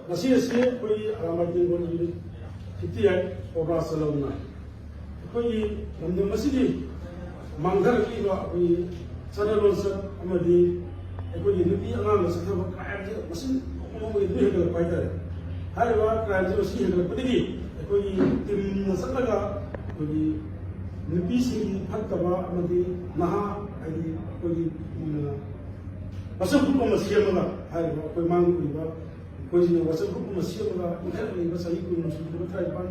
ꯉꯁꯤ ꯑꯁꯤ ꯑꯩꯈꯣꯏꯒꯤ ꯑꯔꯥꯃꯥꯏꯇꯦꯡꯒꯣꯟ ꯌꯨꯅꯤꯠ 58 ꯀꯣꯕ꯭ꯔꯥ ꯆꯂꯧꯅ ꯑꯩꯈꯣꯏꯒꯤ ꯂꯝꯗꯝ ꯑꯁꯤꯒꯤ ꯃꯥꯡꯊꯔꯛꯂꯤꯕ ꯑꯩꯈꯣꯏꯒꯤ ꯆꯠꯅ ꯂꯣꯟꯆꯠ ꯑꯃꯗꯤ ꯑꯩꯈꯣꯏꯒꯤ ꯅꯨꯄꯤ ꯑꯉꯥꯡꯒ ꯆꯠꯊꯕ ꯀ꯭ꯔꯥꯏꯝꯁꯦ ꯃꯁꯤꯡ ꯅꯣꯡꯃꯒꯤ ꯑꯗꯨꯝ ꯍꯦꯟꯒꯠꯂꯛꯄ ꯍꯥꯏꯇꯥꯔꯦ ꯍꯥꯏꯔꯤꯕ ꯀ꯭ꯔꯥꯏꯝꯁꯦ ꯃꯁꯤꯡ ꯍꯦꯟꯒꯠꯂꯛꯄꯗꯒꯤ ꯑꯩꯈꯣꯏꯒꯤ ꯇꯤꯝꯅ ꯆꯠꯂꯒ ꯑꯩꯈꯣꯏꯒꯤ ꯅꯨꯄꯤꯁꯤꯡꯒꯤ ꯐꯠꯇꯕ ꯑꯃꯗꯤ ꯅꯍꯥ ꯍꯥꯏꯗꯤ ꯑꯩꯈꯣꯏꯒꯤ ꯋꯥꯆꯞ ꯒ꯭ꯔꯨꯞ ꯑꯃ ꯁꯦꯝꯃꯒ ꯍꯥꯏꯔꯤꯕ ꯑꯩꯈꯣꯏ ꯃꯥꯡꯗꯧꯔꯤꯕ ꯑꯩꯈꯣꯏꯁꯤꯅ ꯋꯥꯆꯞ ꯒ꯭ꯔꯨꯞ ꯑꯃ ꯁꯦꯝꯃꯒ ꯏꯟꯈꯠꯂꯛꯂꯤꯕ ꯆꯍꯤ 20 ꯁꯨꯔꯕ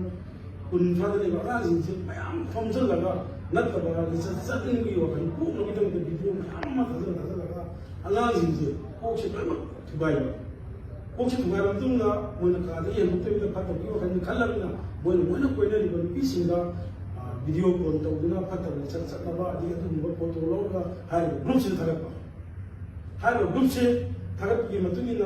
19 20 ꯂꯩꯕ ꯑꯉꯥꯡꯁꯤꯡꯁꯦ ꯃꯌꯥꯝ ꯈꯣꯝꯖꯤꯜꯂꯒ ꯅꯠꯇꯕ ꯆꯠꯅꯤꯡꯕꯒꯤ ꯋꯥꯈꯜ ꯄꯣꯛꯅꯕꯒꯤꯗꯃꯛꯇ ꯚꯤꯗꯤꯑꯣ ꯃꯌꯥꯝ ꯑꯃ ꯊꯥꯖꯤꯜꯂꯒ ꯑꯉꯥꯡꯁꯤꯡꯁꯦ ꯀꯣꯛꯁꯦ ꯂꯣꯏꯅꯃꯛ ꯊꯨꯒꯥꯏꯕ ꯀꯣꯛꯁꯦ ꯊꯨꯒꯥꯏꯕ ꯃꯇꯨꯡꯗ ꯃꯣꯏꯅ ꯀꯥꯗ ꯌꯦꯡꯊꯣꯛꯇꯕꯤꯗ ꯐꯠꯇꯕꯒꯤ ꯋꯥꯈꯜ ꯈꯜꯂꯕꯅꯤꯅ ꯃꯣꯏꯅ ꯀꯣꯏꯅꯔꯤꯕ ꯅꯨꯄꯤꯁꯤꯡꯗ ꯚꯤꯗꯤꯑꯣ ꯀꯣꯜ ꯇꯧꯗꯨꯅ ꯐꯠꯇꯕ ꯆꯠꯅꯕ ꯑꯗꯒꯤ ꯑꯗꯨꯒꯨꯝꯕ ꯐꯣꯇꯣ ꯂꯧꯔꯒ ꯍꯥꯏꯔꯤꯕ ꯒ꯭ꯔꯨꯞꯁꯤꯗ ꯊꯥꯒꯠꯄ ꯍꯥꯏꯔꯤꯕ ꯒ꯭ꯔꯨꯞꯁꯦ ꯊꯥꯒꯠꯄꯒꯤ ꯃꯇꯨꯡꯏꯟꯅ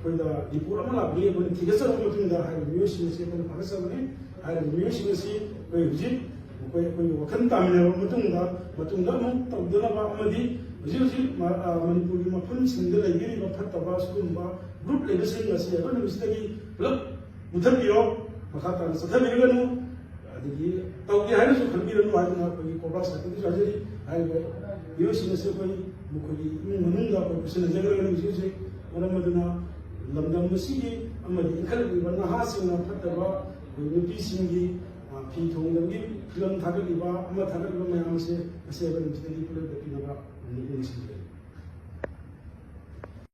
ꯑꯩꯈꯣꯏꯗ ꯔꯤꯄꯣꯔꯠ ꯑꯃ ꯂꯥꯛꯄꯤ ꯑꯩꯈꯣꯏꯅ ꯊꯤꯒꯠꯆꯔꯕ ꯃꯇꯨꯡꯗ ꯍꯥꯏꯔꯤꯕ ꯃꯤꯑꯣꯏꯁꯤꯡ ꯑꯁꯤ ꯑꯩꯈꯣꯏꯅ ꯐꯒꯠꯆꯕꯅꯤ ꯍꯥꯏꯔꯤꯕ ꯃꯤꯑꯣꯏꯁꯤꯡ ꯑꯁꯤ ꯑꯩꯈꯣꯏ ꯍꯧꯖꯤꯛ ꯑꯩꯈꯣꯏꯒꯤ ꯋꯥꯈꯜ ꯇꯥꯃꯤꯟꯅꯔꯕ ꯃꯇꯨꯡꯗ ꯑꯃꯨꯛ ꯇꯧꯗꯅꯕ ꯑꯃꯗꯤ ꯍꯧꯖꯤꯛ ꯃꯅꯤꯄꯨꯔꯒꯤ ꯃꯐꯝꯁꯤꯡꯗ ꯂꯩꯕꯤꯔꯤꯕ ꯐꯠꯇꯕ ꯁꯤꯒꯨꯝꯕ ꯒ꯭ꯔꯨꯞ ꯂꯩꯕꯁꯤꯡ ꯑꯁꯤ ꯑꯩꯈꯣꯏ ꯅꯨꯃꯤꯠꯁꯤꯗꯒꯤ ꯄꯨꯂꯞ ꯃꯨꯊꯠꯄꯤꯔꯣ ꯃꯈꯥ ꯇꯥꯅ ꯆꯠꯊꯕꯤꯔꯒꯅꯨ ꯑꯗꯒꯤ ꯇꯧꯒꯦ ꯍꯥꯏꯅꯁꯨ ꯈꯟꯕꯤꯔꯅꯨ ꯍꯥꯏꯗꯅ ꯑꯩꯈꯣꯏꯒꯤ ꯀꯣꯕ꯭ꯔꯥ ꯁꯥꯏꯠꯇꯒꯤꯁꯨ ꯍꯥꯏꯖꯔꯤ ꯍꯥꯏꯔꯤꯕ ꯃꯤꯑꯣꯏꯁꯤꯡ ꯑꯁꯤ ꯃꯈꯣꯏꯒꯤ ꯏꯃꯨꯡ ꯃꯅꯨꯡꯗ ꯑꯩꯈꯣꯏ ꯄꯨꯁꯤꯟꯅꯖꯈ꯭ꯔꯒꯅꯤ ꯍꯧꯖꯤꯛ ꯍꯧꯖꯤꯛ ꯃꯔꯝ ꯑꯗꯨꯅ ꯂꯝꯗꯝ ꯑꯁꯤꯒꯤ ꯑꯃꯗꯤ ꯏꯟꯈꯠꯂꯛꯂꯤꯕ ꯅꯍꯥꯁꯤꯡꯅ ꯐꯠꯇꯕ ꯅꯨꯄꯤꯁꯤꯡꯒꯤ ꯐꯤ ꯊꯣꯡꯗꯕꯒꯤ ꯐꯤꯂꯝ ꯊꯥꯒꯠꯂꯤꯕ ꯑꯃ ꯊꯥꯒꯠꯂꯤꯕ ꯃꯌꯥꯝ ꯑꯁꯤ ꯉꯁꯤ ꯑꯩꯈꯣꯏ ꯅꯨꯃꯤꯠꯁꯤꯗꯒꯤ ꯄꯨꯂꯞ ꯄꯤꯅꯕ ꯅꯤꯡꯁꯤꯡꯖꯔꯤ